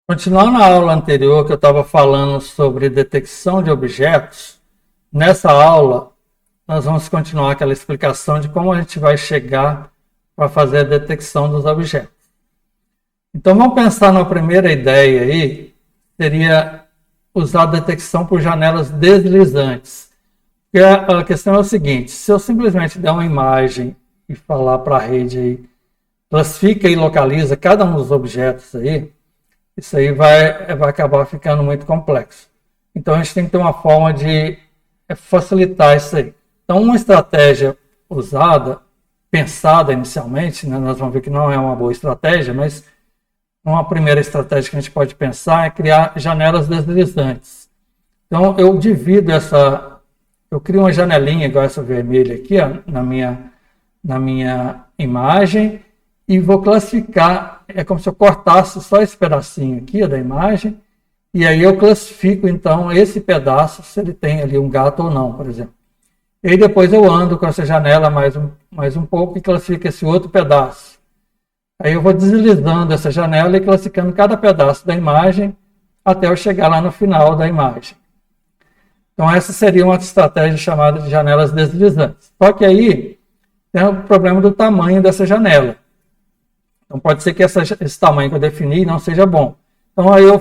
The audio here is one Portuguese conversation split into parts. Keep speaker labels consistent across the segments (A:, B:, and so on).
A: Continuando a aula anterior que eu estava falando sobre detecção de objetos, nessa aula nós vamos continuar aquela explicação de como a gente vai chegar para fazer a detecção dos objetos. Então vamos pensar na primeira ideia aí, seria usar a detecção por janelas deslizantes. E a questão é o seguinte, se eu simplesmente der uma imagem e falar para a rede aí, classifica e localiza cada um dos objetos aí, isso aí vai acabar ficando muito complexo. Então a gente tem que ter uma forma de facilitar isso aí. Então uma estratégia usada, pensada inicialmente, né, nós vamos ver que não é uma boa estratégia, mas uma primeira estratégia que a gente pode pensar é criar janelas deslizantes. Então eu divido eu crio uma janelinha igual essa vermelha aqui, ó, na minha imagem, e vou classificar, é como se eu cortasse só esse pedacinho aqui ó, da imagem, e aí eu classifico então esse pedaço, se ele tem ali um gato ou não, por exemplo. E aí depois eu ando com essa janela mais um pouco e classifico esse outro pedaço. Aí eu vou deslizando essa janela e classificando cada pedaço da imagem até eu chegar lá no final da imagem. Então essa seria uma estratégia chamada de janelas deslizantes. Só que aí tem o problema do tamanho dessa janela. Então pode ser que esse tamanho que eu defini não seja bom. Então aí eu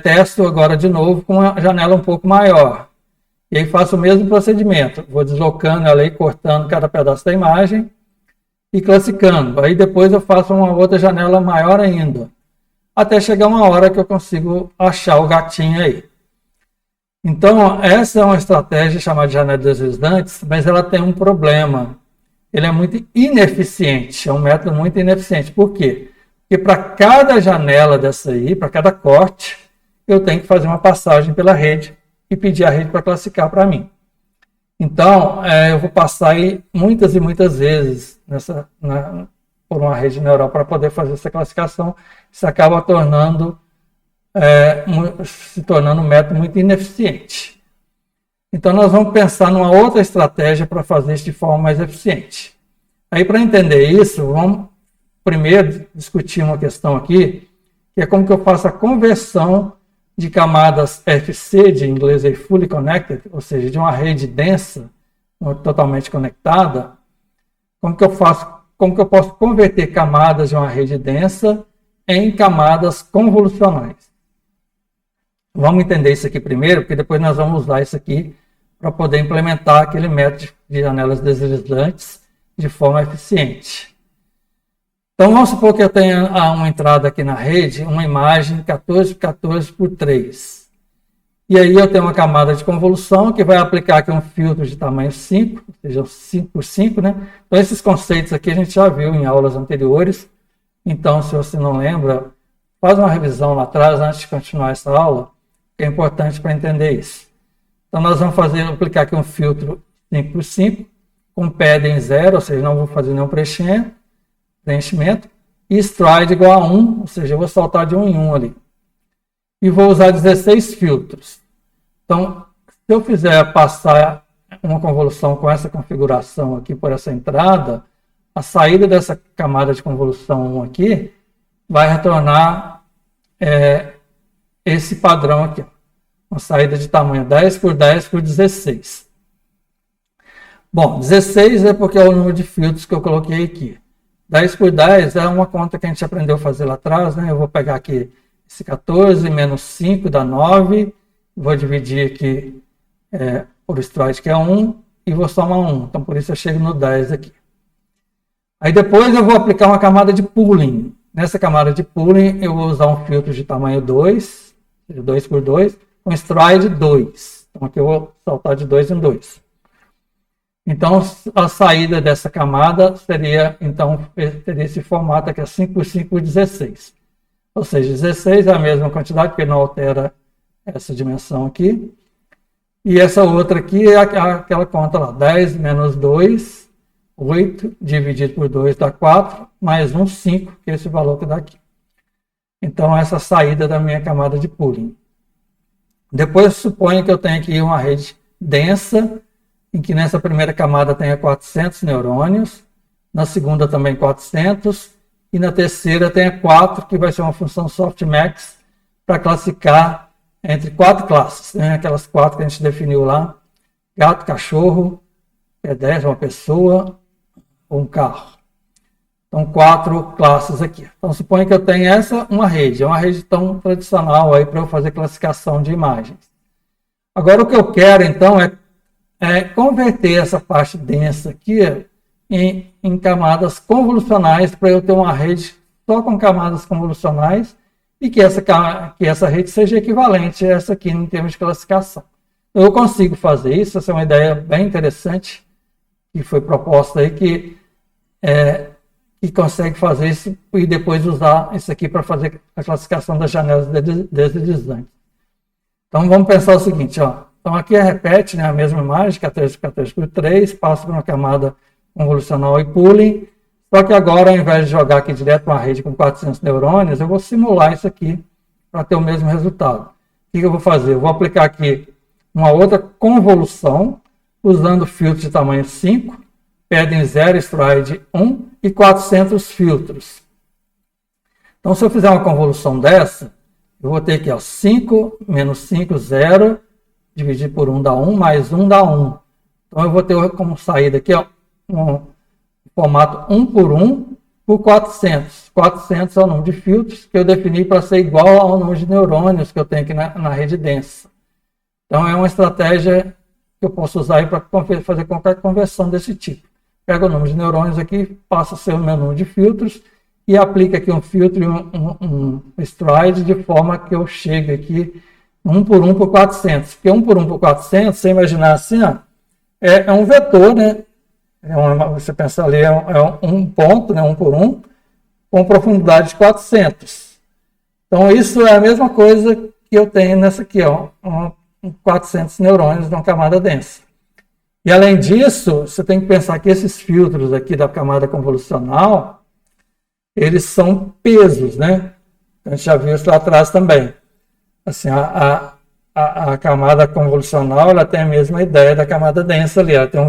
A: testo agora de novo com uma janela um pouco maior. E aí faço o mesmo procedimento. Vou deslocando ela e cortando cada pedaço da imagem e classificando. Aí depois eu faço uma outra janela maior ainda. Até chegar uma hora que eu consigo achar o gatinho aí. Então essa é uma estratégia chamada de janela deslizantes, mas ela tem um problema. Ele é muito ineficiente, é um método muito ineficiente. Por quê? Porque para cada janela dessa aí, para cada corte, eu tenho que fazer uma passagem pela rede e pedir a rede para classificar para mim. Então, eu vou passar aí muitas e muitas vezes por uma rede neural para poder fazer essa classificação. Isso acaba se tornando um método muito ineficiente. Então, nós vamos pensar numa outra estratégia para fazer isso de forma mais eficiente. Aí, para entender isso, vamos primeiro discutir uma questão aqui, que é como que eu faço a conversão de camadas FC, de inglês é Fully Connected, ou seja, de uma rede densa, totalmente conectada, como que eu posso converter camadas de uma rede densa em camadas convolucionais. Vamos entender isso aqui primeiro, porque depois nós vamos usar isso aqui para poder implementar aquele método de janelas deslizantes de forma eficiente. Então, vamos supor que eu tenha uma entrada aqui na rede, uma imagem 14 por 14 por 3. E aí eu tenho uma camada de convolução que vai aplicar aqui um filtro de tamanho 5, ou seja, 5 por 5, né? Então, esses conceitos aqui a gente já viu em aulas anteriores. Então, se você não lembra, faz uma revisão lá atrás antes de continuar essa aula, que é importante para entender isso. Então, nós vamos aplicar aqui um filtro 5 por 5, com padding 0, ou seja, não vou fazer nenhum preenchimento, e stride igual a 1, ou seja, eu vou saltar de 1 em 1 ali. E vou usar 16 filtros. Então, se eu fizer passar uma convolução com essa configuração aqui por essa entrada, a saída dessa camada de convolução 1 aqui vai retornar esse padrão aqui. Uma saída de tamanho 10 por 10 por 16. Bom, 16 é porque é o número de filtros que eu coloquei aqui. 10 por 10 é uma conta que a gente aprendeu a fazer lá atrás, né? Eu vou pegar aqui esse 14 menos 5 dá 9, vou dividir aqui por stride que é 1 e vou somar 1. Então por isso eu chego no 10 aqui. Aí depois eu vou aplicar uma camada de pooling. Nessa camada de pooling eu vou usar um filtro de tamanho 2, 2 por 2, com stride 2. Então aqui eu vou saltar de 2 em 2. Então, a saída dessa camada teria esse formato aqui, 5 por 5 por 16. Ou seja, 16 é a mesma quantidade, porque não altera essa dimensão aqui. E essa outra aqui é aquela conta lá, 10 menos 2, 8, dividido por 2 dá 4, mais 1, 5, que é esse valor que dá aqui. Então, essa saída da minha camada de pooling. Depois, suponho que eu tenho aqui uma rede densa, em que nessa primeira camada tenha 400 neurônios, na segunda também 400, e na terceira tem a 4, que vai ser uma função softmax para classificar entre 4 classes, né? Aquelas 4 que a gente definiu lá: gato, cachorro, pedestre, uma pessoa ou um carro. Então, 4 classes aqui. Então, suponha que eu tenho uma rede tão tradicional aí para eu fazer classificação de imagens. Agora, o que eu quero, então, é converter essa parte densa aqui em camadas convolucionais, para eu ter uma rede só com camadas convolucionais e que essa rede seja equivalente a essa aqui em termos de classificação. Eu consigo fazer isso. Essa é uma ideia bem interessante que foi proposta aí, que consegue fazer isso e depois usar isso aqui para fazer a classificação das janelas deslizantes. Então, vamos pensar o seguinte, ó. Então, aqui repete, né, a mesma imagem, 14 por 14 por 3, passa por uma camada convolucional e pooling, só que agora, ao invés de jogar aqui direto uma rede com 400 neurônios, eu vou simular isso aqui para ter o mesmo resultado. O que eu vou fazer? Eu vou aplicar aqui uma outra convolução, usando filtro de tamanho 5, padding 0, stride 1 e 400 filtros. Então, se eu fizer uma convolução dessa, eu vou ter aqui, ó, 5 menos 5, 0, dividido por 1 dá 1, mais 1 dá 1. Então, eu vou ter como saída aqui, ó, um formato 1 por 1 por 400. 400 é o número de filtros que eu defini para ser igual ao número de neurônios que eu tenho aqui na rede densa. Então, é uma estratégia que eu posso usar aí para fazer qualquer conversão desse tipo. Pego o número de neurônios aqui, passa a ser o meu número de filtros e aplica aqui um filtro e um stride de forma que eu chegue aqui 1 por 1 por 400. Porque 1 por 1 por 400, você imaginar assim, ó, é um vetor, né? Você pensar ali, é um ponto, né? 1 por 1, com profundidade de 400. Então, isso é a mesma coisa que eu tenho nessa aqui, ó, 400 neurônios numa camada densa. E, além disso, você tem que pensar que esses filtros aqui da camada convolucional, eles são pesos, né? A gente já viu isso lá atrás também. Assim, a camada convolucional, ela tem a mesma ideia da camada densa ali. Ela tem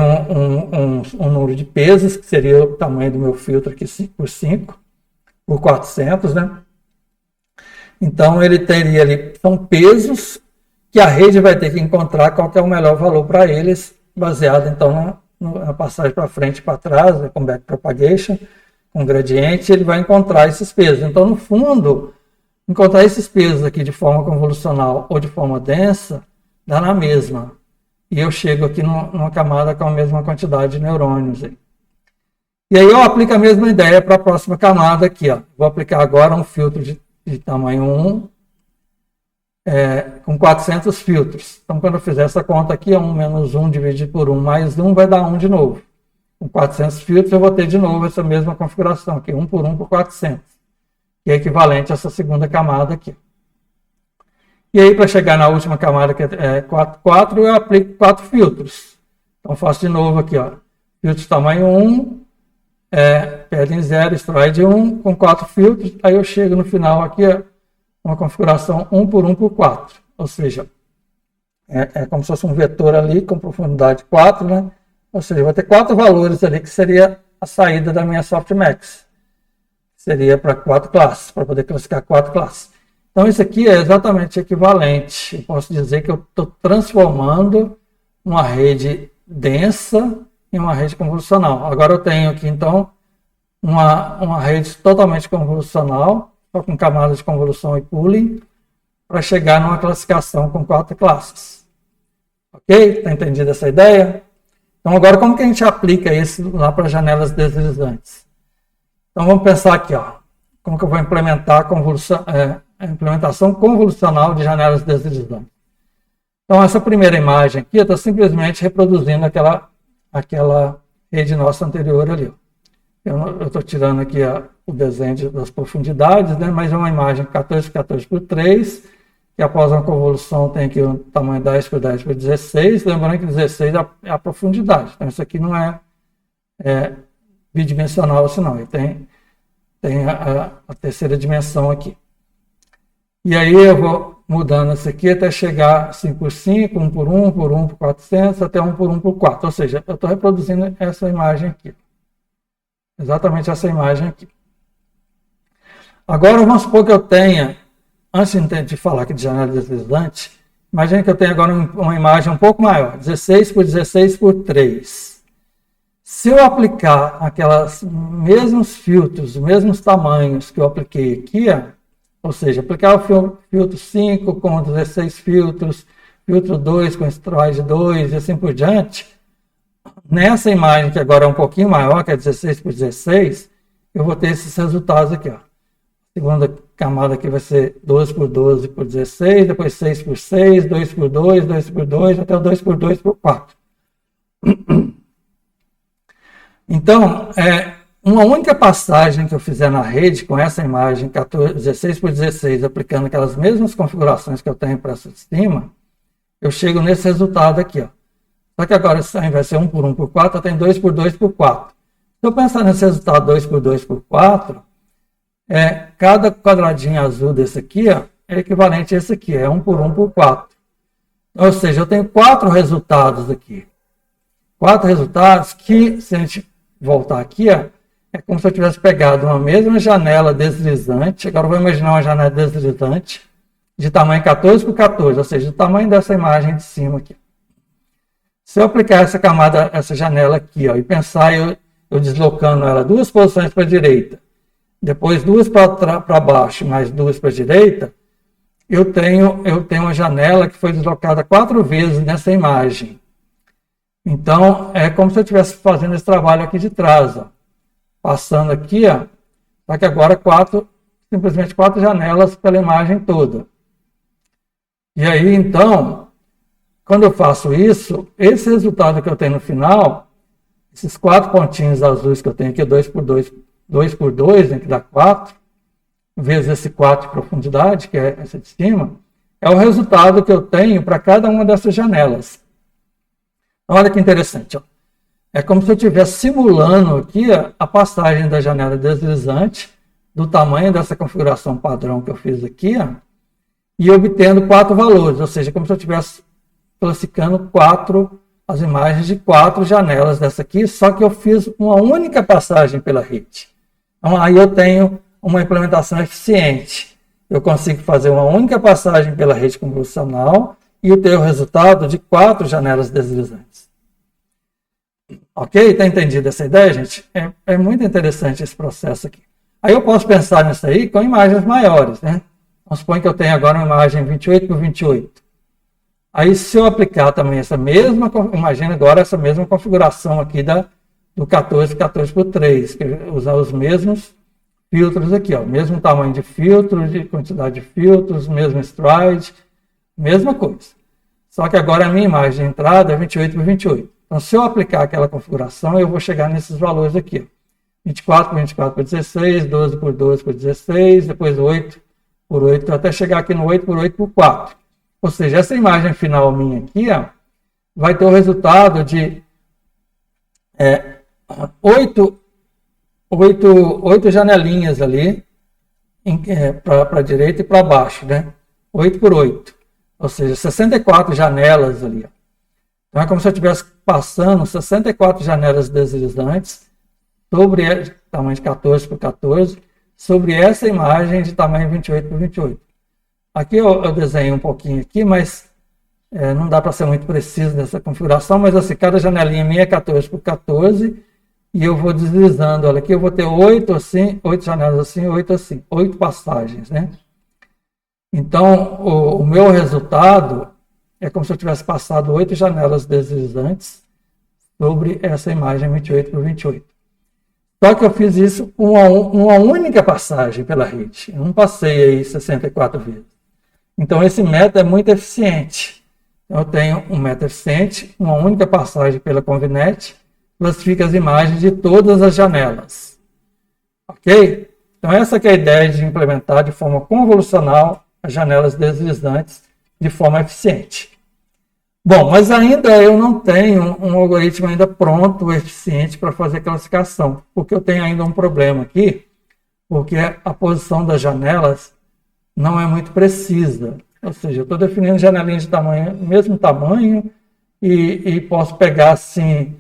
A: um número de pesos, que seria o tamanho do meu filtro aqui, 5 por 5, por 400, né? Então, ele teria ali, são pesos que a rede vai ter que encontrar qual que é o melhor valor para eles, baseado, então, na passagem para frente e para trás, né, com backpropagation, com gradiente, ele vai encontrar esses pesos. Então, no fundo, encontrar esses pesos aqui de forma convolucional ou de forma densa, dá na mesma. E eu chego aqui numa camada com a mesma quantidade de neurônios. Aí. E aí eu aplico a mesma ideia para a próxima camada aqui. Ó. Vou aplicar agora um filtro de tamanho 1, com 400 filtros. Então, quando eu fizer essa conta aqui, 1 menos 1 dividido por 1 mais 1 vai dar 1 de novo. Com 400 filtros, eu vou ter de novo essa mesma configuração aqui, 1 por 1 por 400, que é equivalente a essa segunda camada aqui. E aí, para chegar na última camada, que é 4, eu aplico 4 filtros. Então, faço de novo aqui, ó, filtro de tamanho 1, padding 0, stride 1, com 4 filtros. Aí eu chego no final aqui, ó, uma configuração 1 por 1 por 4. Ou seja, é como se fosse um vetor ali com profundidade 4, né? Ou seja, eu vou ter 4 valores ali, que seria a saída da minha softmax. Seria para 4 classes, para poder classificar 4 classes. Então, isso aqui é exatamente equivalente. Eu posso dizer que eu estou transformando uma rede densa em uma rede convolucional. Agora eu tenho aqui, então, uma rede totalmente convolucional, só com camadas de convolução e pooling, para chegar numa classificação com 4 classes. Ok? Está entendida essa ideia? Então, agora, como que a gente aplica isso lá para janelas deslizantes? Então, vamos pensar aqui, ó, como que eu vou implementar a implementação convolucional de janelas deslizantes. Então, essa primeira imagem aqui, eu estou simplesmente reproduzindo aquela rede nossa anterior ali. Eu estou tirando aqui o desenho das profundidades, né, mas é uma imagem 14 por 14 por 3, que após uma convolução tem aqui o tamanho 10 por 10 por 16, lembrando que 16 é a profundidade. Então, isso aqui não é bidimensional, assim não, ele tem a terceira dimensão aqui. E aí eu vou mudando isso aqui até chegar 5 por 5, 1 por 1, por 1 por 400, até 1 por 1 por 4. Ou seja, eu estou reproduzindo essa imagem aqui. Exatamente essa imagem aqui. Agora, vamos supor que eu tenha, antes de falar aqui de janela deslizante, imagine que eu tenho agora uma imagem um pouco maior, 16 por 16 por 3. Se eu aplicar aqueles mesmos filtros, os mesmos tamanhos que eu apliquei aqui, ou seja, aplicar o filtro 5 com 16 filtros, filtro 2 com esteroide 2 e assim por diante, nessa imagem que agora é um pouquinho maior, que é 16 por 16, eu vou ter esses resultados aqui. A segunda camada aqui vai ser 12 por 12 por 16, depois 6 por 6, 2 por 2, 2 por 2, até o 2 por 2 por 4. Então, uma única passagem que eu fizer na rede com essa imagem 16 por 16, aplicando aquelas mesmas configurações que eu tenho para essa de cima, eu chego nesse resultado aqui. Só que agora, ao invés de ser 1 por 1 por 4, eu tenho 2 por 2 por 4. Se eu pensar nesse resultado 2 por 2 por 4, cada quadradinho azul desse aqui é equivalente a esse aqui, é 1 por 1 por 4. Ou seja, eu tenho 4 resultados aqui. 4 resultados que, se a gente voltar aqui, é como se eu tivesse pegado uma mesma janela deslizante. Agora eu vou imaginar uma janela deslizante de tamanho 14 por 14, ou seja, o tamanho dessa imagem de cima aqui. Se eu aplicar essa camada, essa janela aqui, e pensar eu deslocando ela 2 posições para a direita, depois 2 para baixo, mais 2 para a direita, eu tenho uma janela que foi deslocada 4 vezes nessa imagem. Então, é como se eu estivesse fazendo esse trabalho aqui de trás, passando aqui, só que agora simplesmente 4 janelas pela imagem toda. E aí, então, quando eu faço isso, esse resultado que eu tenho no final, esses 4 pontinhos azuis que eu tenho aqui, 2 por 2, 2 por 2, né, que dá 4, vezes esse 4 de profundidade, que é essa de cima, é o resultado que eu tenho para cada uma dessas janelas. Olha que interessante. É como se eu estivesse simulando aqui a passagem da janela deslizante, do tamanho dessa configuração padrão que eu fiz aqui, e obtendo 4 valores, ou seja, como se eu estivesse classificando as imagens de 4 janelas dessa aqui, só que eu fiz uma única passagem pela rede. Então, aí eu tenho uma implementação eficiente. Eu consigo fazer uma única passagem pela rede convolucional e ter o resultado de 4 janelas deslizantes. Ok? Está entendida essa ideia, gente? É muito interessante esse processo aqui. Aí eu posso pensar nisso aí com imagens maiores, né? Vamos supor que eu tenho agora uma imagem 28 por 28. Aí, se eu aplicar também imagina agora essa mesma configuração aqui do 14 por 3, que usar os mesmos filtros aqui, mesmo tamanho de filtro, de quantidade de filtros, mesmo stride, mesma coisa. Só que agora a minha imagem de entrada é 28 por 28. Então, se eu aplicar aquela configuração, eu vou chegar nesses valores aqui. 24 por 24 por 16, 12 por 12 por 16, depois 8 por 8, até chegar aqui no 8 por 8 por 4. Ou seja, essa imagem final minha aqui, vai ter o resultado de 8 janelinhas ali, para a direita e para baixo, né? 8 por 8. Ou seja, 64 janelas ali. Então é como se eu estivesse passando 64 janelas deslizantes sobre tamanho de 14 por 14, sobre essa imagem de tamanho 28 por 28. Aqui eu desenho um pouquinho aqui, mas não dá para ser muito preciso nessa configuração, mas assim, cada janelinha minha é 14 por 14, e eu vou deslizando, olha aqui, eu vou ter 8 assim, 8 janelas assim, 8 assim, 8 passagens, né? Então, o meu resultado é como se eu tivesse passado 8 janelas deslizantes sobre essa imagem 28 por 28. Só que eu fiz isso com uma única passagem pela rede. Eu não passei aí 64 vezes. Então, esse método é muito eficiente. Eu tenho um método eficiente, uma única passagem pela Convinet, classifica as imagens de todas as janelas. Ok? Então, essa que é a ideia de implementar de forma convolucional as janelas deslizantes de forma eficiente. Bom, mas ainda eu não tenho um algoritmo ainda pronto, eficiente para fazer classificação, porque eu tenho ainda um problema aqui, porque a posição das janelas não é muito precisa. Ou seja, eu estou definindo janelinhas de mesmo tamanho, e posso pegar assim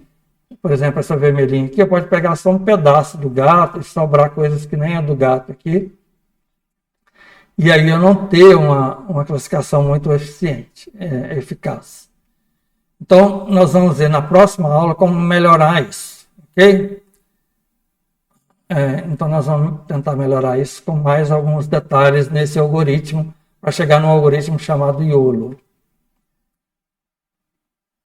A: por exemplo, essa vermelhinha aqui, eu posso pegar só um pedaço do gato e sobrar coisas que nem é do gato aqui. E aí eu não ter uma classificação muito eficiente, eficaz. Então, nós vamos ver na próxima aula como melhorar isso, ok? Então, nós vamos tentar melhorar isso com mais alguns detalhes nesse algoritmo, para chegar num algoritmo chamado YOLO.